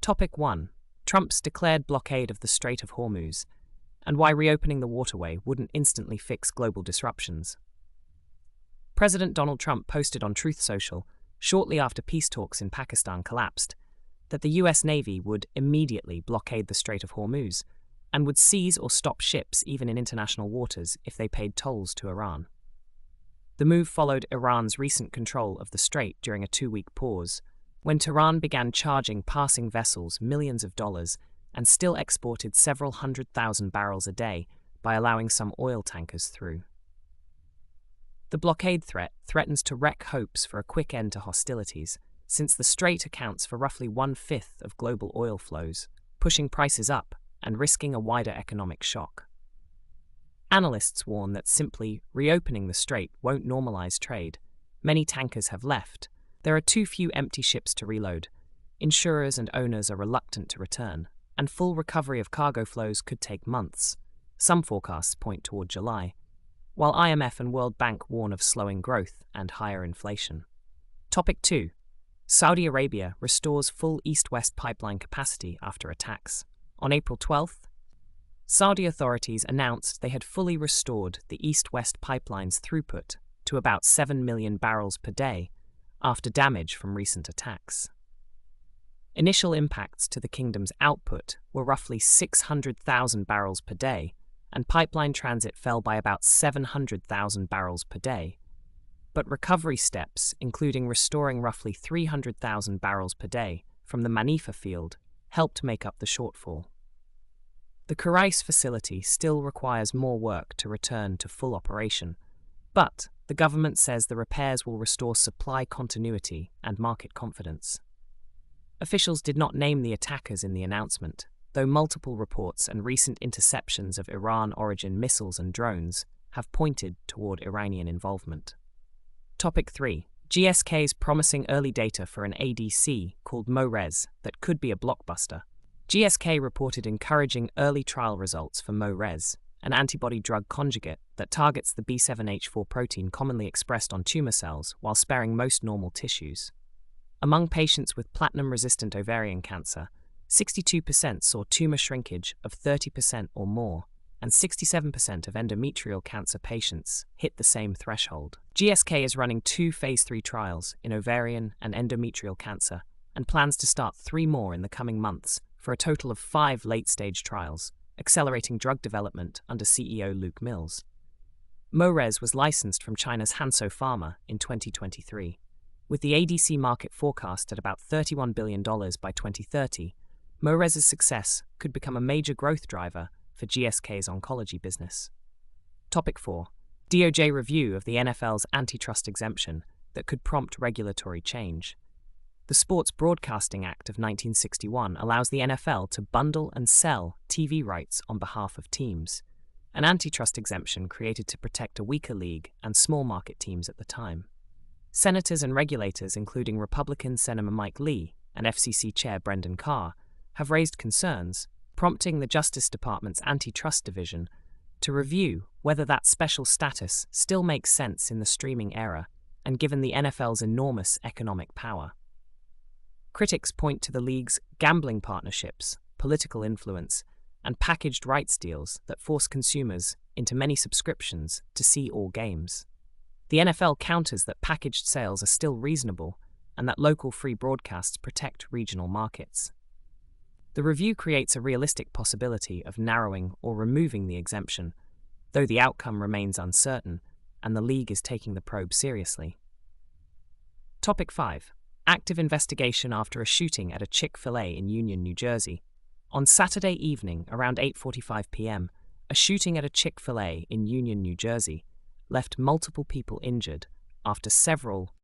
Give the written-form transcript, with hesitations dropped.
Topic 1. Trump's declared blockade of the Strait of Hormuz, and why reopening the waterway wouldn't instantly fix global disruptions. President Donald Trump posted on Truth Social, shortly after peace talks in Pakistan collapsed, that the US Navy would immediately blockade the Strait of Hormuz and would seize or stop ships even in international waters if they paid tolls to Iran. The move followed Iran's recent control of the strait during a 2-week pause, when Tehran began charging passing vessels millions of dollars and still exported several 100,000 barrels a day by allowing some oil tankers through. The blockade threatens to wreck hopes for a quick end to hostilities, since the strait accounts for roughly 1/5 of global oil flows, pushing prices up and risking a wider economic shock. Analysts warn that simply reopening the strait won't normalize trade. Many tankers have left. There are too few empty ships to reload. Insurers and owners are reluctant to return, and full recovery of cargo flows could take months. Some forecasts point toward July, while IMF and World Bank warn of slowing growth and higher inflation. Topic 2. Saudi Arabia restores full east-west pipeline capacity after attacks. On April 12th, Saudi authorities announced they had fully restored the east-west pipeline's throughput to about 7 million barrels per day after damage from recent attacks. Initial impacts to the kingdom's output were roughly 600,000 barrels per day, and pipeline transit fell by about 700,000 barrels per day. But recovery steps, including restoring roughly 300,000 barrels per day from the Manifa field, helped make up the shortfall. The Khurais facility still requires more work to return to full operation, but the government says the repairs will restore supply continuity and market confidence. Officials did not name the attackers in the announcement, though multiple reports and recent interceptions of Iran-origin missiles and drones have pointed toward Iranian involvement. Topic 3. GSK's promising early data for an ADC called Mo-rez that could be a blockbuster. GSK reported encouraging early trial results for Mo-rez, an antibody-drug conjugate that targets the B7H4 protein commonly expressed on tumor cells while sparing most normal tissues. Among patients with platinum-resistant ovarian cancer, 62% saw tumor shrinkage of 30% or more, and 67% of endometrial cancer patients hit the same threshold. GSK is running 2 phase 3 trials in ovarian and endometrial cancer and plans to start 3 more in the coming months for a total of 5 late-stage trials, accelerating drug development under CEO Luke Mills. Mo-rez was licensed from China's Hansoh Pharma in 2023. With the ADC market forecast at about $31 billion by 2030, Mo-rez's success could become a major growth driver for GSK's oncology business. Topic 4. DOJ review of the NFL's antitrust exemption that could prompt regulatory change. The Sports Broadcasting Act of 1961 allows the NFL to bundle and sell TV rights on behalf of teams, an antitrust exemption created to protect a weaker league and small market teams at the time. Senators and regulators, including Republican Senator Mike Lee and FCC Chair Brendan Carr, have raised concerns, prompting the Justice Department's Antitrust Division to review whether that special status still makes sense in the streaming era and given the NFL's enormous economic power. Critics point to the league's gambling partnerships, political influence, and packaged rights deals that force consumers into many subscriptions to see all games. The NFL counters that packaged sales are still reasonable and that local free broadcasts protect regional markets. The review creates a realistic possibility of narrowing or removing the exemption, though the outcome remains uncertain and the league is taking the probe seriously. Topic 5. Active investigation after a shooting at a Chick-fil-A in Union, New Jersey. On Saturday evening, around 8:45 p.m., a shooting at a Chick-fil-A in Union, New Jersey, left multiple people injured after several